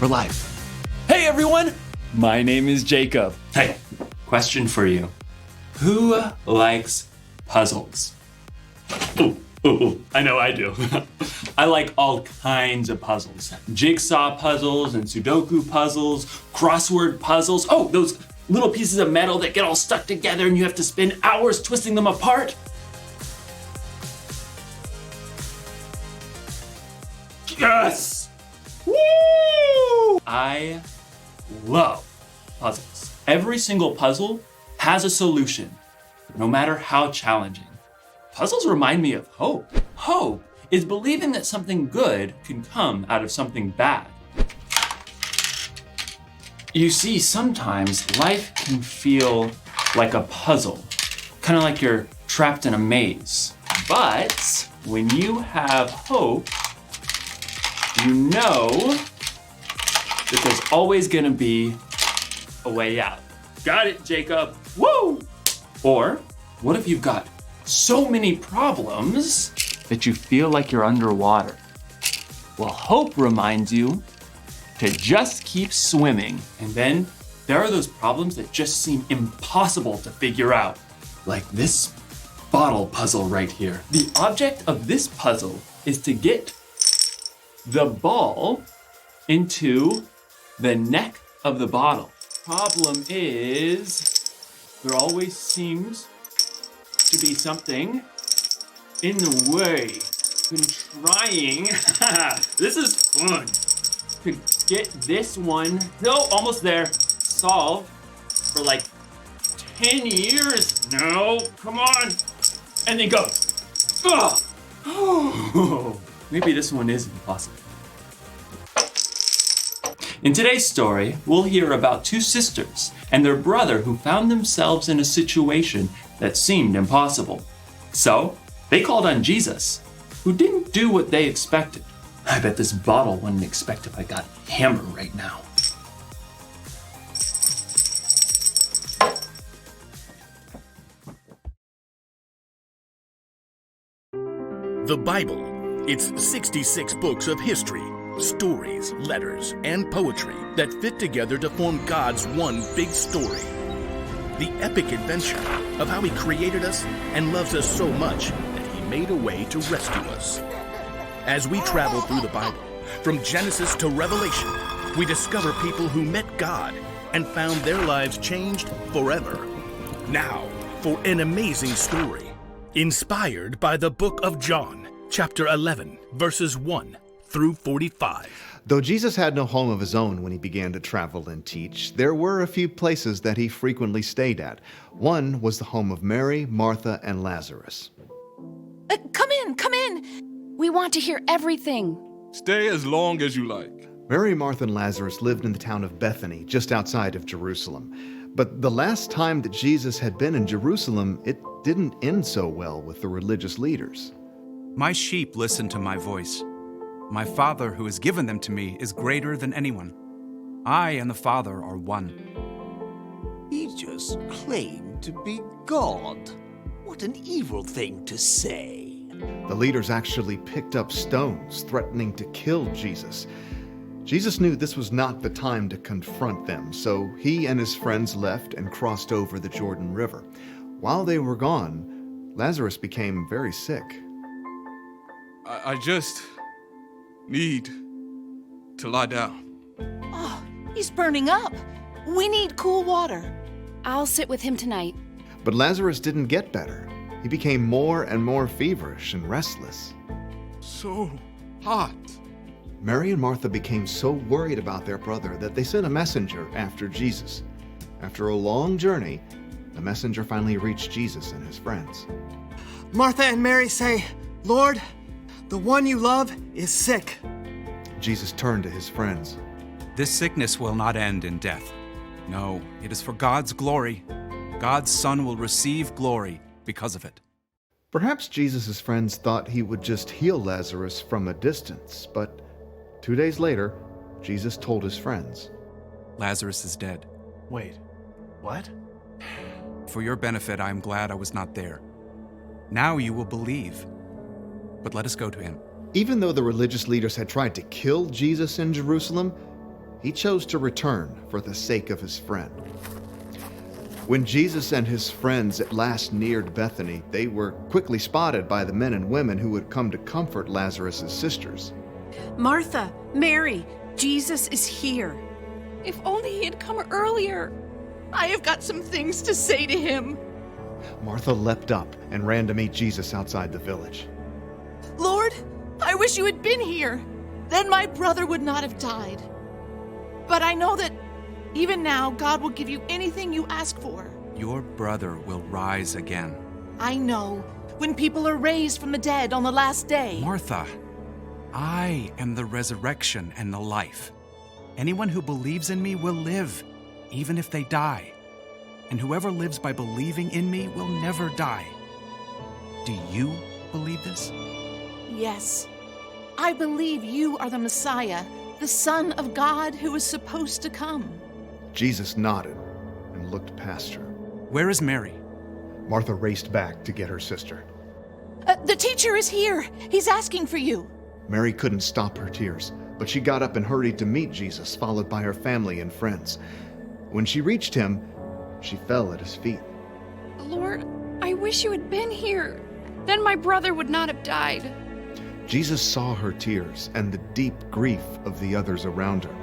We're live. Hey everyone, my name is Jacob. Hey, question for you. Who likes puzzles? Ooh, I know I do. I like all kinds of puzzles. Jigsaw puzzles and Sudoku puzzles, crossword puzzles. Oh, those little pieces of metal that get all stuck together and you have to spend hours twisting them apart. Yes! Woo! I love puzzles. Every single puzzle has a solution, no matter how challenging. Puzzles remind me of hope. Hope is believing that something good can come out of something bad. You see, sometimes life can feel like a puzzle, kind of like you're trapped in a maze. But when you have hope, you know that there's always gonna be a way out. Got it, Jacob. Woo! Or what if you've got so many problems that you feel like you're underwater? Well, hope reminds you to just keep swimming. And then there are those problems that just seem impossible to figure out, like this bottle puzzle right here. The object of this puzzle is to get the ball into the neck of the bottle. Problem is, there always seems to be something in the way. Been trying, this is fun, to get this one, no, almost there, solved for like 10 years. No, come on. And then go. Oh, maybe this one is impossible. In today's story, we'll hear about two sisters and their brother who found themselves in a situation that seemed impossible. So, they called on Jesus, who didn't do what they expected. I bet this bottle wouldn't expect if I got a hammer right now. The Bible. It's 66 books of history, stories, letters, and poetry that fit together to form God's one big story. The epic adventure of how He created us and loves us so much that He made a way to rescue us. As we travel through the Bible, from Genesis to Revelation, we discover people who met God and found their lives changed forever. Now, for an amazing story, inspired by the book of John, chapter 11, verses 1 through 45. Though Jesus had no home of his own when he began to travel and teach, there were a few places that he frequently stayed at. One was the home of Mary, Martha, and Lazarus. Come in. We want to hear everything. Stay as long as you like. Mary, Martha, and Lazarus lived in the town of Bethany, just outside of Jerusalem. But the last time that Jesus had been in Jerusalem, it didn't end so well with the religious leaders. My sheep listen to my voice. My Father who has given them to me is greater than anyone. I and the Father are one. He just claimed to be God. What an evil thing to say. The leaders actually picked up stones, threatening to kill Jesus. Jesus knew this was not the time to confront them, so he and his friends left and crossed over the Jordan River. While they were gone, Lazarus became very sick. I just need to lie down. Oh, he's burning up. We need cool water. I'll sit with him tonight. But Lazarus didn't get better. He became more and more feverish and restless. So hot. Mary and Martha became so worried about their brother that they sent a messenger after Jesus. After a long journey, the messenger finally reached Jesus and his friends. Martha and Mary say, "Lord, the one you love is sick." Jesus turned to his friends. This sickness will not end in death. No, it is for God's glory. God's Son will receive glory because of it. Perhaps Jesus' friends thought he would just heal Lazarus from a distance, but 2 days later, Jesus told his friends, Lazarus is dead. Wait, what? For your benefit, I am glad I was not there. Now you will believe. But let us go to him. Even though the religious leaders had tried to kill Jesus in Jerusalem, he chose to return for the sake of his friend. When Jesus and his friends at last neared Bethany, they were quickly spotted by the men and women who had come to comfort Lazarus' sisters. Martha, Mary, Jesus is here. If only he had come earlier. I have got some things to say to him. Martha leapt up and ran to meet Jesus outside the village. Lord, I wish you had been here. Then my brother would not have died. But I know that even now, God will give you anything you ask for. Your brother will rise again. I know, when people are raised from the dead on the last day. Martha, I am the resurrection and the life. Anyone who believes in me will live, even if they die. And whoever lives by believing in me will never die. Do you believe this? Yes. I believe you are the Messiah, the Son of God who is supposed to come. Jesus nodded and looked past her. Where is Mary? Martha raced back to get her sister. The teacher is here. He's asking for you. Mary couldn't stop her tears, but she got up and hurried to meet Jesus, followed by her family and friends. When she reached him, she fell at his feet. Lord, I wish you had been here. Then my brother would not have died. Jesus saw her tears and the deep grief of the others around her,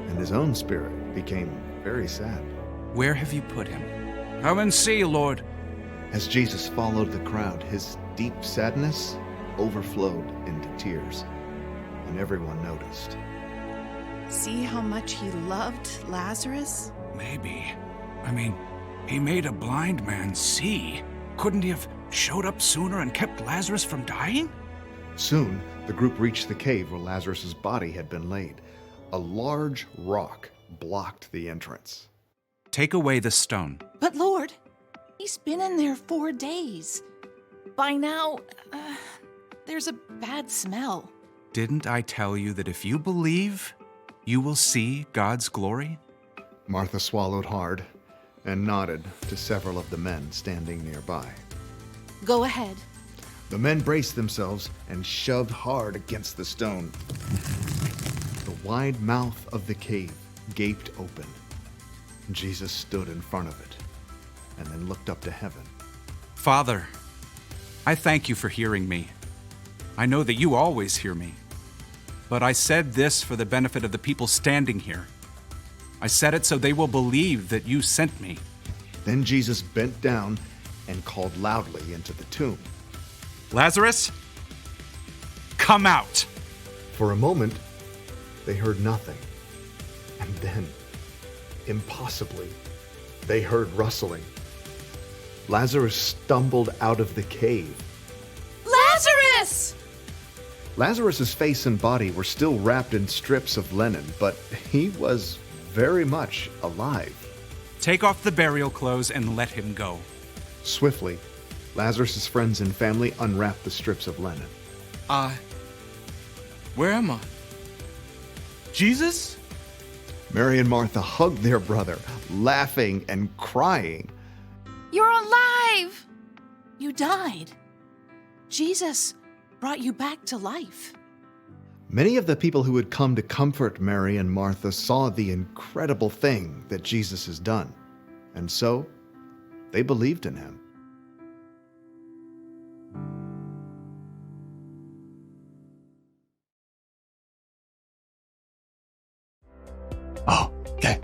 and his own spirit became very sad. Where have you put him? Come and see, Lord. As Jesus followed the crowd, his deep sadness overflowed into tears, and everyone noticed. See how much he loved Lazarus? Maybe. I mean, he made a blind man see. Couldn't he have showed up sooner and kept Lazarus from dying? Soon, the group reached the cave where Lazarus' body had been laid. A large rock blocked the entrance. Take away the stone. But Lord, he's been in there 4 days. By now, there's a bad smell. Didn't I tell you that if you believe, you will see God's glory? Martha swallowed hard and nodded to several of the men standing nearby. Go ahead. The men braced themselves and shoved hard against the stone. The wide mouth of the cave gaped open. Jesus stood in front of it and then looked up to heaven. Father, I thank you for hearing me. I know that you always hear me. But I said this for the benefit of the people standing here. I said it so they will believe that you sent me. Then Jesus bent down and called loudly into the tomb. Lazarus, come out! For a moment, they heard nothing. And then, impossibly, they heard rustling. Lazarus stumbled out of the cave. Lazarus! Lazarus' face and body were still wrapped in strips of linen, but he was very much alive. Take off the burial clothes and let him go. Swiftly, Lazarus' friends and family unwrapped the strips of linen. Where am I? Jesus? Mary and Martha hugged their brother, laughing and crying. You're alive! You died. Jesus brought you back to life. Many of the people who had come to comfort Mary and Martha saw the incredible thing that Jesus has done, and so they believed in him. Oh, okay.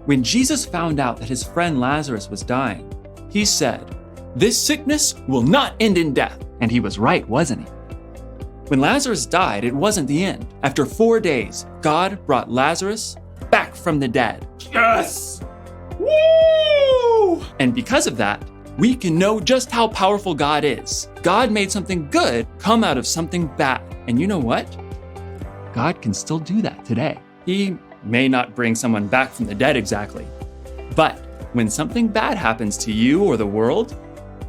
When Jesus found out that his friend Lazarus was dying, he said, "This sickness will not end in death." And he was right, wasn't he? When Lazarus died, it wasn't the end. After 4 days, God brought Lazarus back from the dead. Yes! Woo! And because of that, we can know just how powerful God is. God made something good come out of something bad. And you know what? God can still do that today. He may not bring someone back from the dead exactly, but when something bad happens to you or the world,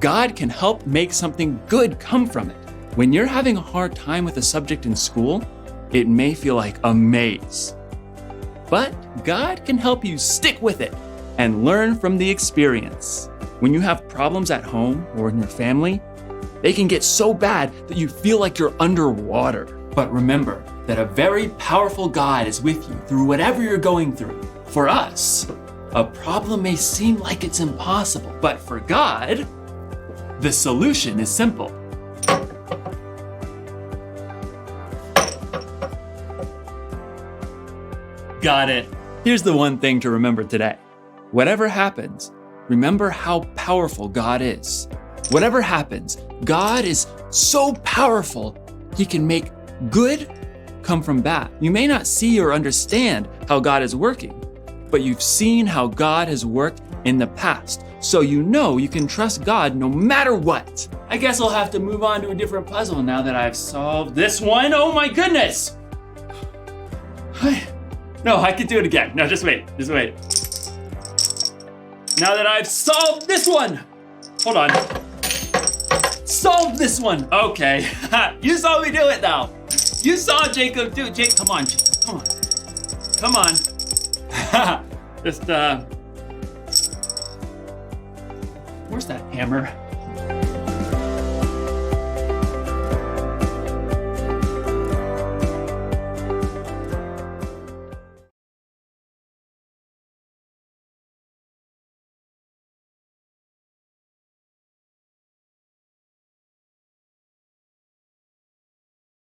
God can help make something good come from it. When you're having a hard time with a subject in school, it may feel like a maze. But God can help you stick with it and learn from the experience. When you have problems at home or in your family, they can get so bad that you feel like you're underwater. But remember that a very powerful God is with you through whatever you're going through. For us, a problem may seem like it's impossible, but for God, the solution is simple. Got it. Here's the one thing to remember today. Whatever happens, remember how powerful God is. Whatever happens, God is so powerful, He can make good come from bad. You may not see or understand how God is working, but you've seen how God has worked in the past. So you know you can trust God no matter what. I guess I'll have to move on to a different puzzle now that I've solved this one. Oh my goodness! No, I can do it again. No, just wait. Now that I've solved this one. Hold on. Solved this one. Okay. You saw me do it now. You saw Jacob do it. Jake, come on. Come on. Just, where's that hammer?